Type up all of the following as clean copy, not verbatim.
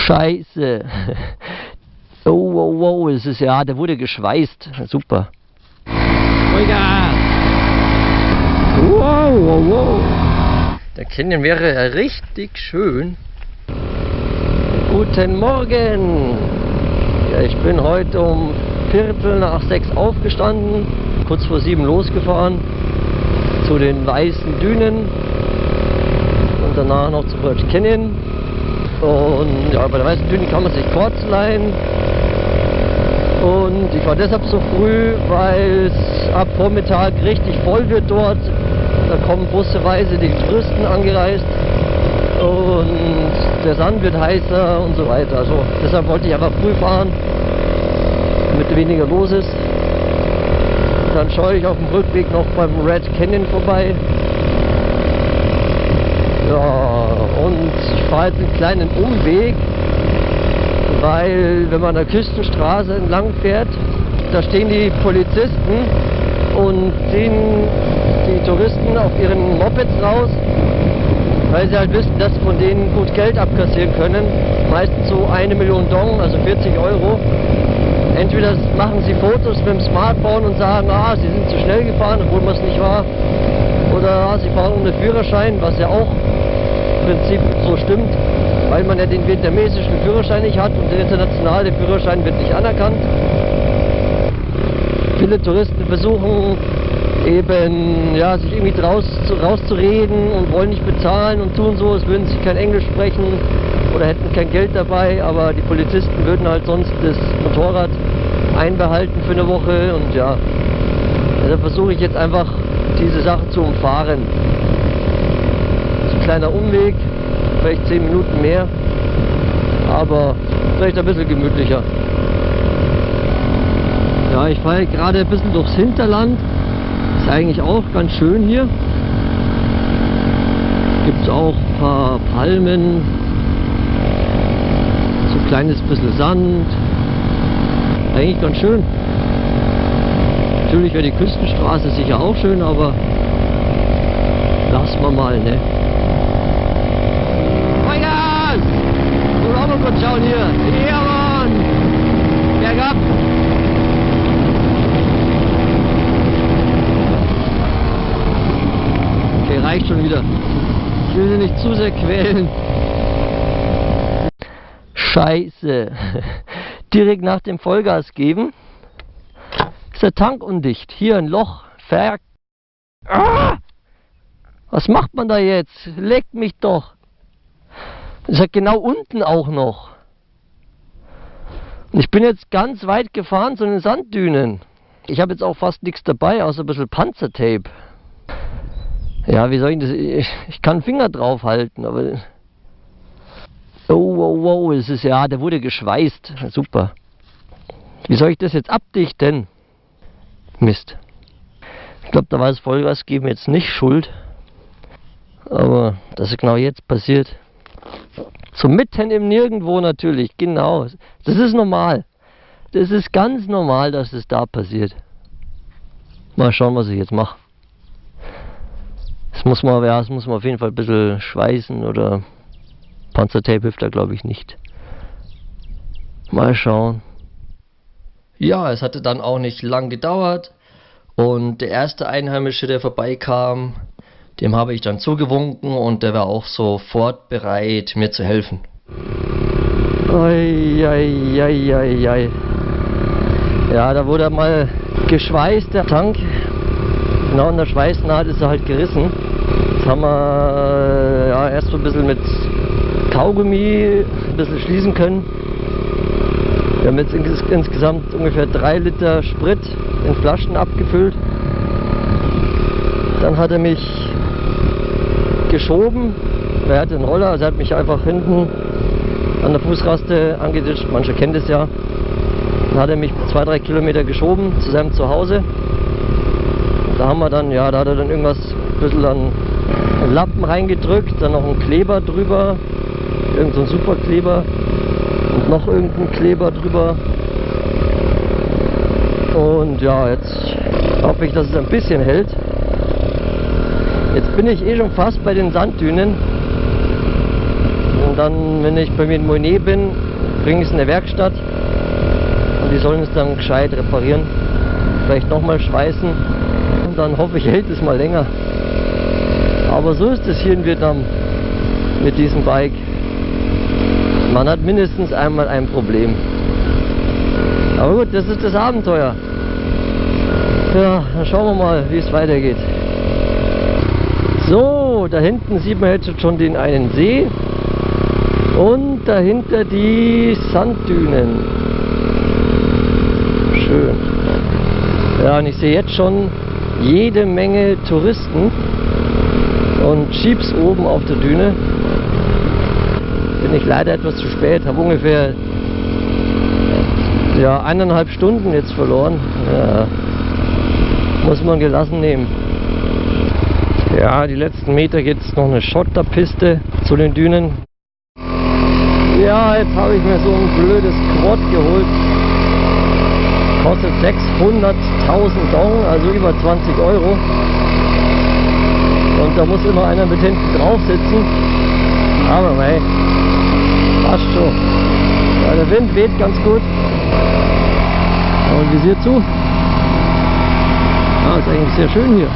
Scheiße. Oh, wow, wow, es ist ja, der wurde geschweißt. Super. Vollgas. Wow, wow, wow. Der Canyon wäre ja richtig schön. Guten Morgen. Ja, ich bin heute um 5:45 aufgestanden, kurz vor 7 losgefahren zu den weißen Dünen und danach noch zu Grand Canyon. Und ja, bei den weißen Dünen kann man sich Quads leihen. Und ich war deshalb so früh, weil es ab Vormittag richtig voll wird dort. Da kommen busseweise die Touristen angereist und der Sand wird heißer und so weiter. Also deshalb wollte ich einfach früh fahren, damit weniger los ist. Dann schaue ich auf dem Rückweg noch beim Red Canyon vorbei. Ja, und ich fahre jetzt einen kleinen Umweg, weil wenn man an der Küstenstraße entlang fährt, da stehen die Polizisten und ziehen die Touristen auf ihren Mopeds raus, weil sie halt wissen, dass sie von denen gut Geld abkassieren können. Meistens so 1 Million Dong, also 40 Euro. Entweder machen sie Fotos mit dem Smartphone und sagen, sie sind zu schnell gefahren, obwohl man es nicht war. Oder sie fahren ohne Führerschein, was ja auch im Prinzip so stimmt, weil man ja den vietnamesischen Führerschein nicht hat und der internationale Führerschein wird nicht anerkannt. Viele Touristen versuchen eben, ja, sich irgendwie rauszureden und wollen nicht bezahlen und tun so, als würden sie kein Englisch sprechen oder hätten kein Geld dabei, aber die Polizisten würden halt sonst das Motorrad einbehalten für eine Woche und ja, deshalb versuche ich jetzt einfach diese Sache zu umfahren. Das ist ein kleiner Umweg, vielleicht 10 Minuten mehr, aber vielleicht ein bisschen gemütlicher. Ja, ich fahre gerade ein bisschen durchs Hinterland. Ist eigentlich auch ganz schön hier. Gibt es auch ein paar Palmen, so ein kleines bisschen Sand. Eigentlich ganz schön. Natürlich wäre die Küstenstraße sicher auch schön, aber lassen wir mal, ne? Vollgas! Wir wollen auch mal kurz schauen hier. Ja, Mann! Bergab! Okay, reicht schon wieder. Ich will sie nicht zu sehr quälen. Scheiße. Direkt nach dem Vollgas geben ist der Tank undicht. Hier ein Loch. Was macht man da jetzt? Leckt mich doch. Das ist ja genau unten auch noch. Und ich bin jetzt ganz weit gefahren zu den Sanddünen. Ich habe jetzt auch fast nichts dabei, außer ein bisschen Panzertape. Ja, wie soll ich das? Ich kann den Finger drauf halten, aber... Oh, wow, wow, es ist ja, der wurde geschweißt. Super. Wie soll ich das jetzt abdichten? Mist. Ich glaube, da war das Vollgas geben jetzt nicht schuld. Aber dass es genau jetzt passiert. So mitten im Nirgendwo natürlich, genau. Das ist normal. Das ist ganz normal, dass es da passiert. Mal schauen, was ich jetzt mache. Das muss man auf jeden Fall ein bisschen schweißen oder Panzertape hilft da glaube ich nicht. Mal schauen. Ja, es hatte dann auch nicht lang gedauert und der erste Einheimische, der vorbeikam, dem habe ich dann zugewunken und der war auch sofort bereit, mir zu helfen. Ei. Ja, da wurde mal geschweißt, der Tank. Genau in der Schweißnaht ist er halt gerissen. Jetzt haben wir ja, erst so ein bisschen mit Kaugummi ein bisschen schließen können. Wir haben jetzt insgesamt ungefähr 3 Liter Sprit in Flaschen abgefüllt. Dann hat er mich geschoben. Er hatte einen Roller, also er hat mich einfach hinten an der Fußraste angeditscht. Manche kennen das ja. Dann hat er mich 2-3 Kilometer geschoben zu seinem Zuhause. Da haben wir dann, ja, da hat er dann irgendwas ein bisschen an einen Lappen reingedrückt, dann noch einen Kleber drüber, irgend so ein Superkleber und noch irgendein Kleber drüber. Und ja, jetzt hoffe ich, dass es ein bisschen hält. Jetzt bin ich schon fast bei den Sanddünen. Und dann, wenn ich bei mir in Monet bin, bringe ich es in der Werkstatt und die sollen es dann gescheit reparieren. Vielleicht nochmal schweißen und dann hoffe ich, hält es mal länger. Aber so ist es hier in Vietnam mit diesem Bike. Man hat mindestens einmal ein Problem. Aber gut, das ist das Abenteuer. Ja, dann schauen wir mal, wie es weitergeht. So, da hinten sieht man jetzt schon den einen See und dahinter die Sanddünen. Schön. Ja, und ich sehe jetzt schon jede Menge Touristen und Jeeps oben auf der Düne. Bin ich leider etwas zu spät, habe ungefähr 1,5 Stunden jetzt verloren. Ja, muss man gelassen nehmen. Ja, die letzten Meter geht es noch eine Schotterpiste zu den Dünen. Ja, jetzt habe ich mir so ein blödes Quad geholt. Kostet 600.000 Dong, also über 20 Euro. Und da muss immer einer mit hinten drauf sitzen. Aber mei, passt schon. Ja, der Wind weht ganz gut. Und Visier zu. Ja, ist eigentlich sehr schön hier.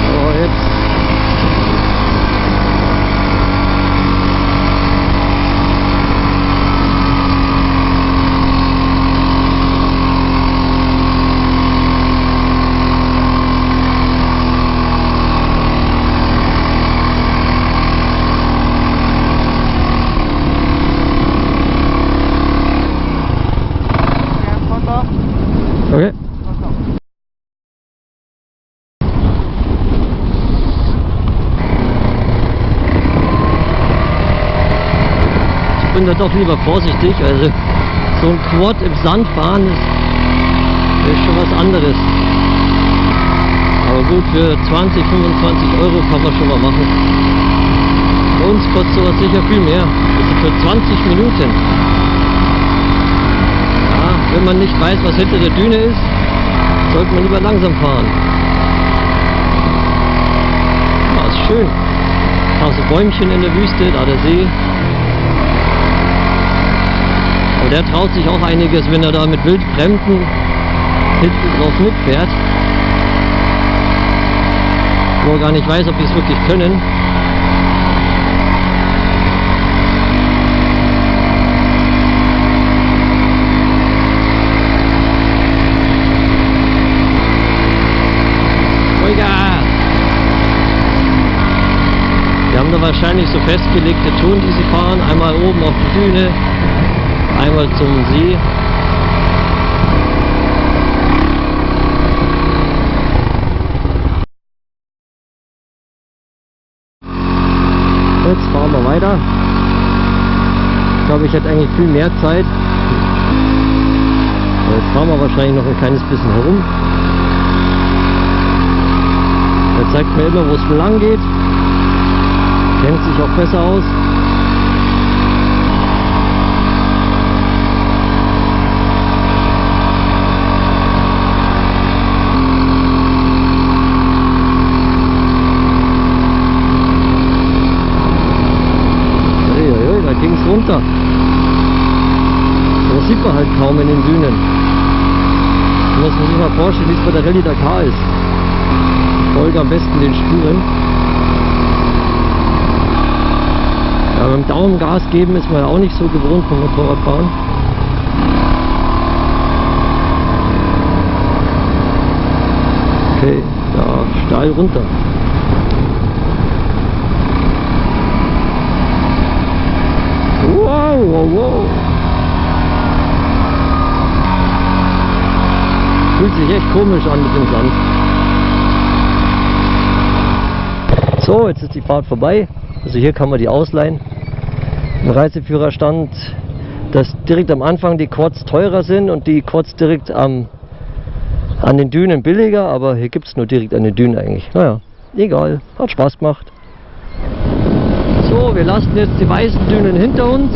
So, jetzt. Okay. Ich bin da doch lieber vorsichtig, also so ein Quad im Sand fahren ist schon was anderes. Aber gut, für 20, 25 Euro kann man schon mal machen. Bei uns kostet sowas sicher viel mehr. Also für 20 Minuten. Wenn man nicht weiß, was hinter der Düne ist, sollte man lieber langsam fahren. Ja, ist schön. Da so Bäumchen in der Wüste, da der See. Aber der traut sich auch einiges, wenn er da mit Wildfremden hinten drauf mitfährt. Wo er gar nicht weiß, ob die es wirklich können. Die haben da wahrscheinlich so festgelegte Touren, die sie fahren. Einmal oben auf die Düne, einmal zum See. Jetzt fahren wir weiter. Ich glaube, ich hätte eigentlich viel mehr Zeit. Aber jetzt fahren wir wahrscheinlich noch ein kleines bisschen herum. Er zeigt mir immer, wo es lang geht. Kennt sich auch besser aus. Uiuiui, da ging es runter. Das sieht man halt kaum in den Dünen. Da muss man sich mal vorstellen, wie es bei der Rallye Dakar ist. Ich folge am besten den Spuren. Ja, beim Daumengas geben ist man ja auch nicht so gewohnt vom Motorradfahren. Okay, da steil runter. Wow, wow, wow. Fühlt sich echt komisch an mit dem Sand. So, jetzt ist die Fahrt vorbei. Also hier kann man die ausleihen. Im Reiseführer stand, dass direkt am Anfang die Quads teurer sind und die Quads direkt an den Dünen billiger, aber hier gibt es nur direkt an den Dünen eigentlich. Naja, egal, hat Spaß gemacht. So, wir lassen jetzt die weißen Dünen hinter uns.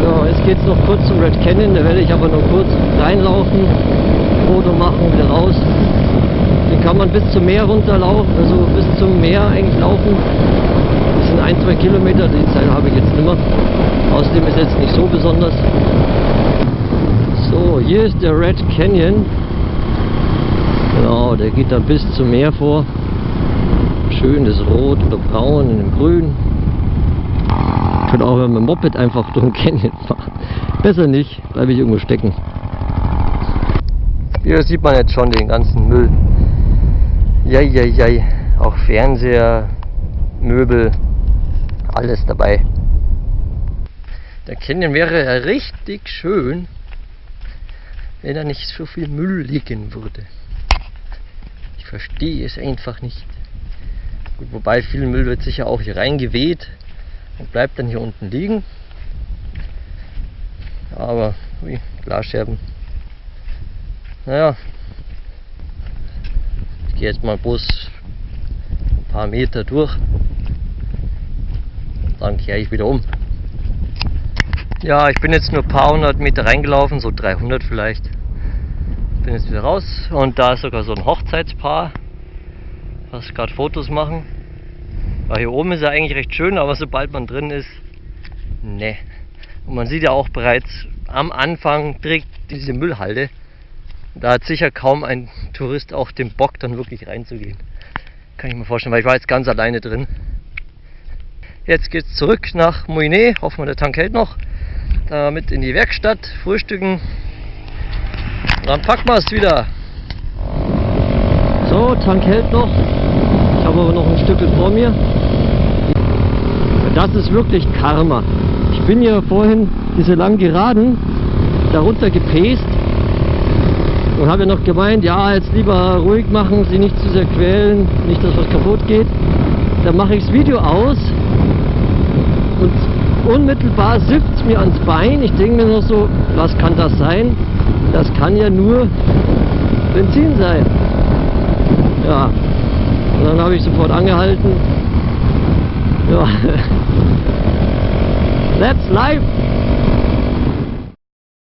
Ja, jetzt geht es noch kurz zum Red Canyon, da werde ich aber nur kurz reinlaufen, Foto machen, wieder raus. Den kann kann man bis zum Meer runterlaufen, also bis zum Meer eigentlich laufen. Das sind 1-2 Kilometer, die Zeit habe ich jetzt nicht mehr. Außerdem ist jetzt nicht so besonders. So, hier ist der Red Canyon. Genau, der geht dann bis zum Meer vor. Schönes Rot oder Braun in dem Grün. Ich könnte auch mit dem Moped einfach durch den Canyon fahren. Besser nicht, bleibe ich irgendwo stecken. Hier sieht man jetzt schon den ganzen Müll. Jai. Auch Fernseher, Möbel, alles dabei. Der Canyon wäre ja richtig schön, wenn da nicht so viel Müll liegen würde. Ich verstehe es einfach nicht. Gut, wobei viel Müll wird sicher auch hier reingeweht und bleibt dann hier unten liegen. Aber, ui, Glasscherben. Naja, ich gehe jetzt mal bloß ein paar Meter durch. Dann kehre ich wieder um. Ja, ich bin jetzt nur ein paar hundert Meter reingelaufen, so 300 vielleicht. Bin jetzt wieder raus und da ist sogar so ein Hochzeitspaar, was gerade Fotos machen. Weil hier oben ist ja eigentlich recht schön, aber sobald man drin ist, ne. Und man sieht ja auch bereits am Anfang direkt diese Müllhalde. Da hat sicher kaum ein Tourist auch den Bock, dann wirklich reinzugehen. Kann ich mir vorstellen, weil ich war jetzt ganz alleine drin. Jetzt geht's zurück nach Moine, hoffen wir der Tank hält noch. Damit in die Werkstatt, frühstücken. Und dann packen wir es wieder. So, Tank hält noch. Ich habe aber noch ein Stück vor mir. Das ist wirklich Karma. Ich bin ja vorhin diese langen Geraden darunter gepäst und habe ja noch gemeint, ja, jetzt lieber ruhig machen, sie nicht zu sehr quälen, nicht, dass was kaputt geht. Dann mache ich das Video aus und unmittelbar sifft es mir ans Bein. Ich denke mir noch so, was kann das sein? Das kann ja nur Benzin sein. Ja, und dann habe ich sofort angehalten. Ja, that's life!